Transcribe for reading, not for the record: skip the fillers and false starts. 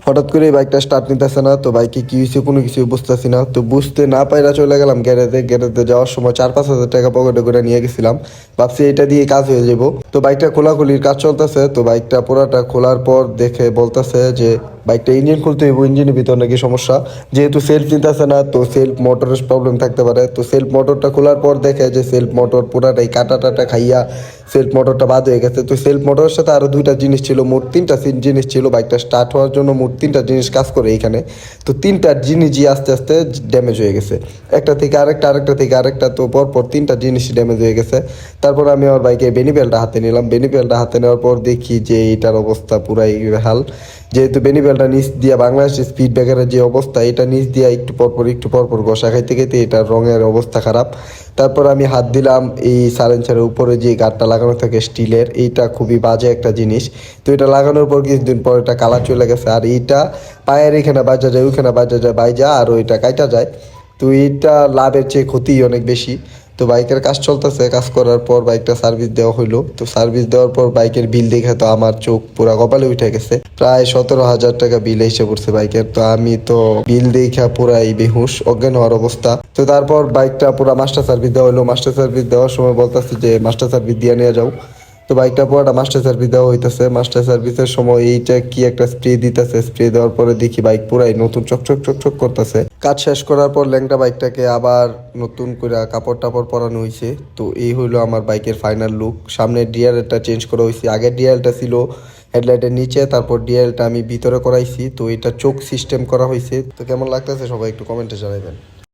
হঠাৎ করে বাইকটা স্টার্ট নিতেছে না, তো বাইকে কি হয়েছে কোনো কিছু বুঝতেছি না। তো বুঝতে না পাইরা চলে গেলাম গ্যারেজে যাওয়ার সময় 4-5 হাজার টাকা পকেটে করে নিয়ে গেছিলাম, ভাবছি এটা দিয়ে কাজ হয়ে যাবো। তো বাইকটা খোলাখুলির কাজ চলতেছে, তো বাইকটা পুরাটা খোলার পর দেখে বলতেছে যে বাইকটা ইঞ্জিন খুলতে হইব, ইঞ্জিনের ভিতর নাকি সমস্যা, যেহেতু সেলফ নিতেছে না তো সেলফ মোটরের প্রবলেম থাকতে পারে। তো সেলফ মোটরটা খোলার পর দেখে যে সেলফ মোটর পুরাটাই কাটা টাটা খাইয়া সেলফ মোটরটা বাদ হয়ে গেছে। তো সেলফ মোটরের সাথে আরও 2টা জিনিস ছিল, মোট 3টা জিনিস ছিল। বাইকটা স্টার্ট হওয়ার জন্য মোট 3টা জিনিস কাজ করে এইখানে। তো 3টা জিনিসই আস্তে আস্তে ড্যামেজ হয়ে গেছে, একটা থেকে আরেকটা, আরেকটা থেকে আরেকটা, তো পরপর 3টা জিনিসই ড্যামেজ হয়ে গেছে। তারপর আমি আমার বাইকে বেনিবেলটা হাতে নিলাম, বেনিবেলটা হাতে নেওয়ার পর দেখি যে এইটার অবস্থা পুরাই হাল। যেহেতু বেনিবেলটা নিচ দিয়া বাংলাদেশ স্পিড ব্রেকারের যে অবস্থা, এটা নিচ দিয়া একটু পরপর ঘষা খাইতে খাইতে এটার রঙের অবস্থা খারাপ। তারপর আমি হাত দিলাম এই সাইলেন্সারের উপরে যে গার্ডটা লাগানো থাকে স্টিলের, এইটা খুবই বাজে একটা জিনিস। তো এটা লাগানোর পর কিছুদিন পর এটা কালার চলে গেছে, আর এইটা পায়ের এখানে বাজা যায়, ওইখানে বাজা যায়, বাইজা আর ওইটা কাইটা যায়। তো এইটা লাভের চেয়ে ক্ষতি অনেক বেশি। তো বাইকের কাজ চলতেছে, কাজ করার পর বাইকটা সার্ভিস দেওয়া হইলো। তো সার্ভিস দেওয়ার পর বাইকের বিল দেখে তো আমার চোখ পুরা কপালে উঠে গেছে, প্রায় 17,000 টাকা বিল এসে পড়ছে বাইকের। তো আমি তো বিল দেখা পুরাই বেহুশ অজ্ঞান হওয়ার অবস্থা। তো তারপর বাইকটা পুরা মাস্টার সার্ভিস দেওয়া হলো, মাস্টার সার্ভিস দেওয়ার সময় বলতেছে যে মাস্টার সার্ভিস দিয়ে নিয়ে যাও। তো বাইকটা পুরোটা মাস্টার সার্ভিস দেওয়া হইতেছে, মাস্টার সার্ভিসের সময় এইটা কি একটা স্প্রে দিতেছে, স্প্রে দেওয়ার পরে দেখি বাইক পুরাই নতুন চকচক চকচক করতেছে। কাজ শেষ করার পর ল্যাংটা বাইকটাকে আবার নতুন করে কাপড় টাপড় পরানো হয়েছে। তো এই হইলো আমার বাইকের ফাইনাল লুক। সামনের ডিআরএলটা চেঞ্জ করা হয়েছে, আগের ডিআরএলটা ছিল হেডলাইটের নিচে, তারপর ডিআরএলটা আমি ভিতরে করাইছি। তো এটা চোখ সিস্টেম করা হয়েছে। তো কেমন লাগতেছে সবাই একটু কমেন্টে জানাবেন।